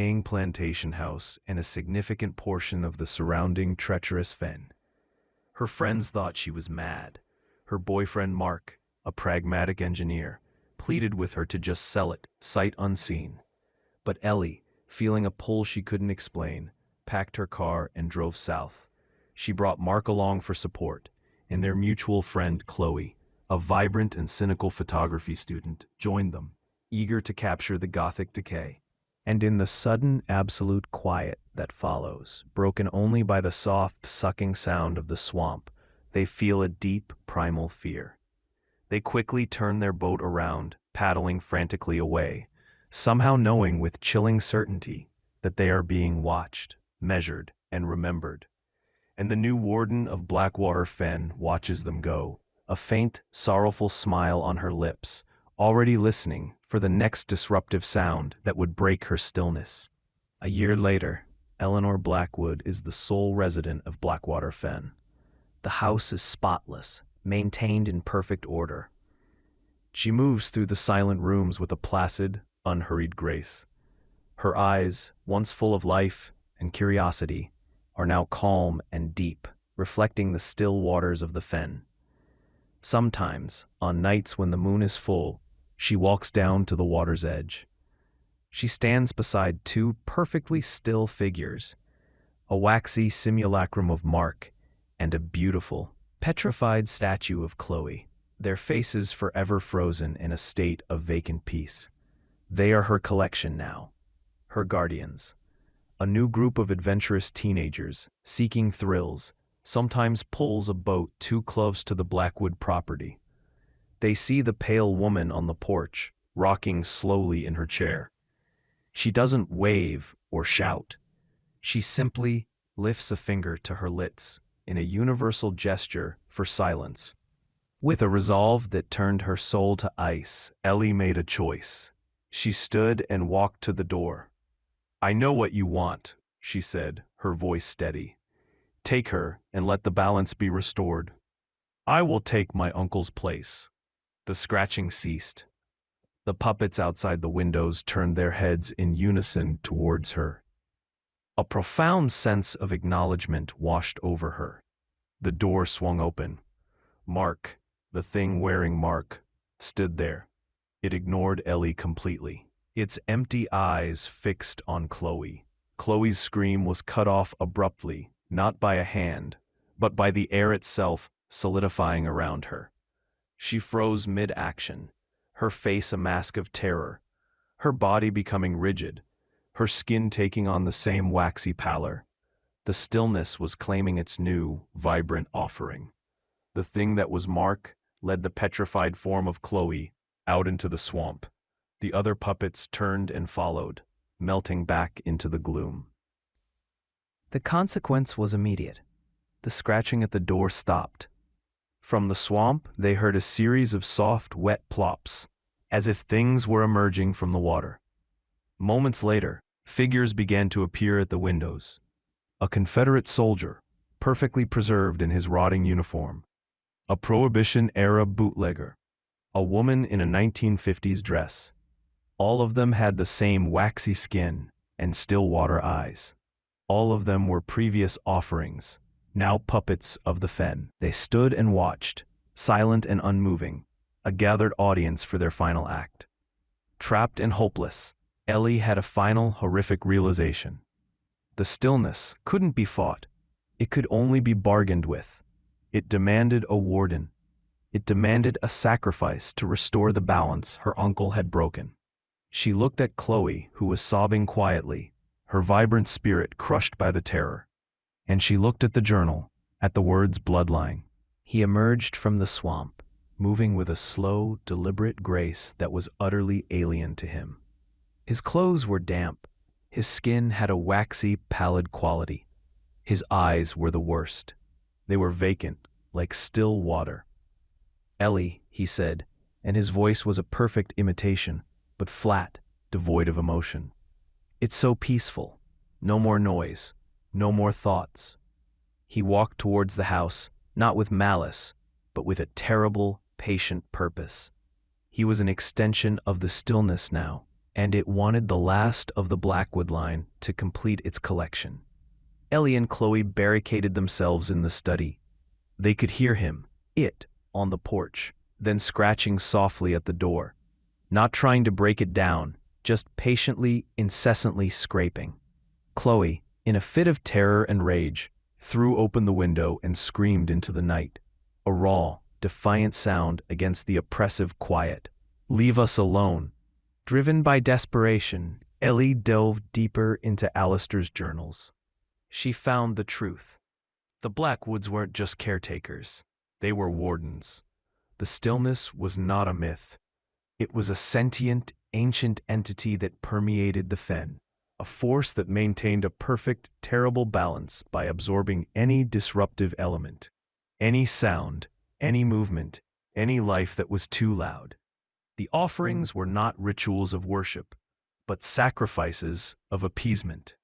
decaying plantation house and a significant portion of the surrounding treacherous fen. Her friends thought she was mad. Her boyfriend Mark, a pragmatic engineer, pleaded with her to just sell it, sight unseen. But Ellie, feeling a pull she couldn't explain, packed her car and drove south. She brought Mark along for support, and their mutual friend Chloe, a vibrant and cynical photography student, joined them, eager to capture the Gothic decay. And in the sudden, absolute quiet that follows, broken only by the soft, sucking sound of the swamp, they feel a deep, primal fear. They quickly turn their boat around, paddling frantically away, somehow knowing with chilling certainty that they are being watched, measured, and remembered. And the new warden of Blackwater Fen watches them go, a faint, sorrowful smile on her lips, already listening for the next disruptive sound that would break her stillness. A year later, Eleanor Blackwood is the sole resident of Blackwater Fen. The house is spotless, maintained in perfect order. She moves through the silent rooms with a placid, unhurried grace. Her eyes, once full of life and curiosity, are now calm and deep, reflecting the still waters of the fen. Sometimes, on nights when the moon is full, she walks down to the water's edge. She stands beside two perfectly still figures, a waxy simulacrum of Mark and a beautiful, petrified statue of Chloe, their faces forever frozen in a state of vacant peace. They are her collection now, her guardians. A new group of adventurous teenagers, seeking thrills, sometimes pulls a boat too close to the Blackwood property. They see the pale woman on the porch, rocking slowly in her chair. She doesn't wave or shout. She simply lifts a finger to her lips in a universal gesture for silence. With a resolve that turned her soul to ice, Ellie made a choice. She stood and walked to the door. "I know what you want," she said, her voice steady. "Take her and let the balance be restored. I will take my uncle's place." The scratching ceased. The puppets outside the windows turned their heads in unison towards her. A profound sense of acknowledgement washed over her. The door swung open. Mark, the thing wearing Mark, stood there. It ignored Ellie completely, its empty eyes fixed on Chloe. Chloe's scream was cut off abruptly, not by a hand, but by the air itself solidifying around her. She froze mid-action, her face a mask of terror, her body becoming rigid, her skin taking on the same waxy pallor. The stillness was claiming its new, vibrant offering. The thing that was Mark led the petrified form of Chloe out into the swamp. The other puppets turned and followed, melting back into the gloom. The consequence was immediate. The scratching at the door stopped. From the swamp, they heard a series of soft, wet plops, as if things were emerging from the water. Moments later, figures began to appear at the windows. A Confederate soldier, perfectly preserved in his rotting uniform. A Prohibition-era bootlegger. A woman in a 1950s dress. All of them had the same waxy skin and still water eyes. All of them were previous offerings, now puppets of the fen. They stood and watched, silent and unmoving, a gathered audience for their final act. Trapped and hopeless, Ellie had a final horrific realization. The stillness couldn't be fought. It could only be bargained with. It demanded a warden. It demanded a sacrifice to restore the balance her uncle had broken. She looked at Chloe, who was sobbing quietly, her vibrant spirit crushed by the terror. And she looked at the journal, at the words bloodline. He emerged from the swamp, moving with a slow, deliberate grace that was utterly alien to him. His clothes were damp. His skin had a waxy, pallid quality. His eyes were the worst. They were vacant, like still water. "Ellie," he said, and his voice was a perfect imitation, but flat, devoid of emotion. "It's so peaceful. No more noise. No more thoughts." He walked towards the house, not with malice, but with a terrible, patient purpose. He was an extension of the stillness now, and it wanted the last of the Blackwood line to complete its collection. Ellie and Chloe barricaded themselves in the study. They could hear him, on the porch, then scratching softly at the door, not trying to break it down, just patiently, incessantly scraping. Chloe, in a fit of terror and rage, threw open the window and screamed into the night, a raw, defiant sound against the oppressive quiet. "Leave us alone." Driven by desperation, Ellie delved deeper into Alistair's journals. She found the truth. The Blackwoods weren't just caretakers. They were wardens. The Stillness was not a myth. It was a sentient, ancient entity that permeated the fen, a force that maintained a perfect, terrible balance by absorbing any disruptive element, any sound, any movement, any life that was too loud. The offerings were not rituals of worship, but sacrifices of appeasement.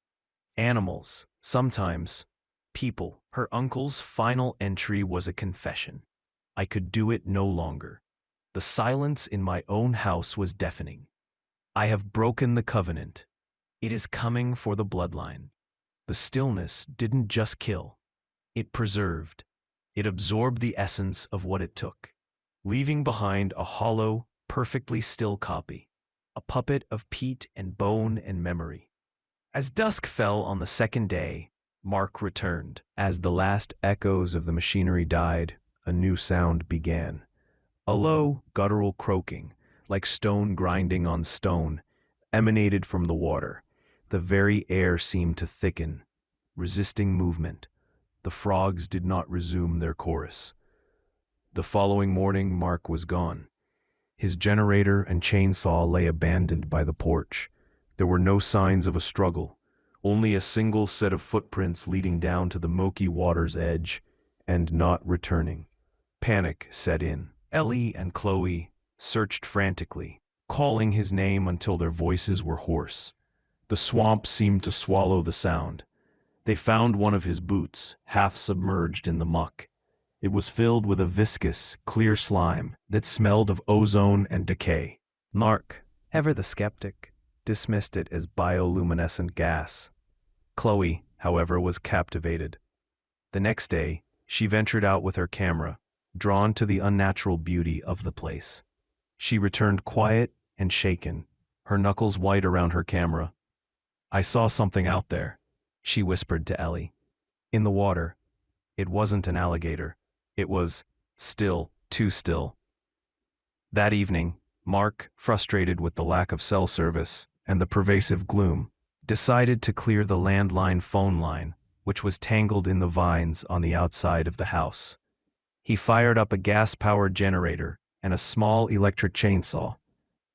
Animals, sometimes people. Her uncle's final entry was a confession. I could do it no longer. The silence in my own house was deafening. I have broken the covenant. It is coming for the bloodline. The Stillness didn't just kill. It preserved. It absorbed the essence of what it took, leaving behind a hollow, perfectly still copy, a puppet of peat and bone and memory. As dusk fell on the second day, Mark returned. As the last echoes of the machinery died, a new sound began. A low, guttural croaking, like stone grinding on stone, emanated from the water. The very air seemed to thicken, resisting movement. The frogs did not resume their chorus. The following morning, Mark was gone. His generator and chainsaw lay abandoned by the porch. There were no signs of a struggle. Only a single set of footprints leading down to the murky water's edge, and not returning. Panic set in. Ellie and Chloe searched frantically, calling his name until their voices were hoarse. The swamp seemed to swallow the sound. They found one of his boots, half submerged in the muck. It was filled with a viscous, clear slime that smelled of ozone and decay. Mark, ever the skeptic, dismissed it as bioluminescent gas. Chloe, however, was captivated. The next day, she ventured out with her camera, drawn to the unnatural beauty of the place. She returned quiet and shaken, her knuckles white around her camera. "I saw something out there," she whispered to Ellie. "In the water. It wasn't an alligator. It was still, too still." That evening, Mark, frustrated with the lack of cell service and the pervasive gloom, decided to clear the landline phone line, which was tangled in the vines on the outside of the house. He fired up a gas-powered generator and a small electric chainsaw.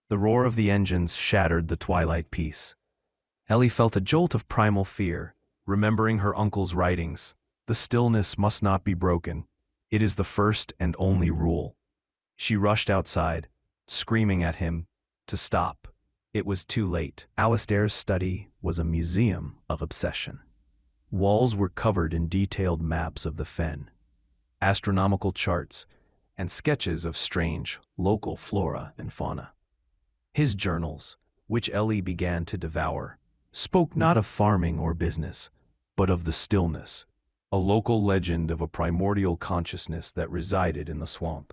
The roar of the engines shattered the twilight peace. Ellie felt a jolt of primal fear, remembering her uncle's writings. The Stillness must not be broken. It is the first and only rule. She rushed outside, screaming at him to stop. It was too late. Alistair's study was a museum of obsession. Walls were covered in detailed maps of the fen, astronomical charts, and sketches of strange, local flora and fauna. His journals, which Ellie began to devour, spoke not of farming or business, but of the Stillness, a local legend of a primordial consciousness that resided in the swamp,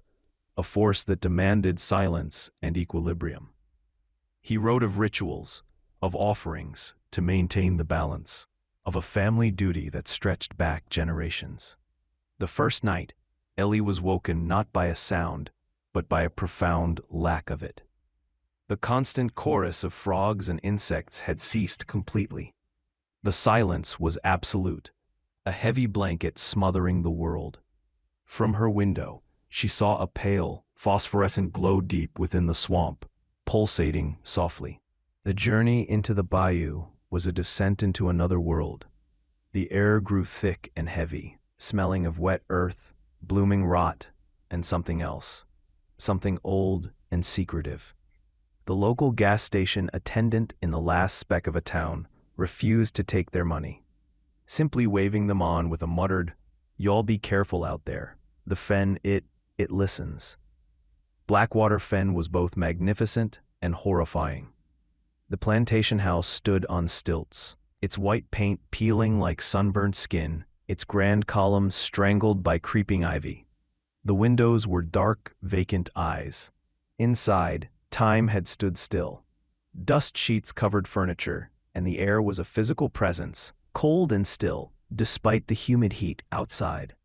a force that demanded silence and equilibrium. He wrote of rituals, of offerings to maintain the balance, of a family duty that stretched back generations. The first night, Ellie was woken not by a sound, but by a profound lack of it. The constant chorus of frogs and insects had ceased completely. The silence was absolute, a heavy blanket smothering the world. From her window, she saw a pale, phosphorescent glow deep within the swamp, pulsating softly. The journey into the bayou was a descent into another world. The air grew thick and heavy, smelling of wet earth, blooming rot, and something else, something old and secretive. The local gas station attendant in the last speck of a town refused to take their money, simply waving them on with a muttered, "Y'all be careful out there. The fen, it listens." Blackwater Fen was both magnificent and horrifying. The plantation house stood on stilts, its white paint peeling like sunburnt skin, its grand columns strangled by creeping ivy. The windows were dark, vacant eyes. Inside, time had stood still. Dust sheets covered furniture, and the air was a physical presence, cold and still, despite the humid heat outside.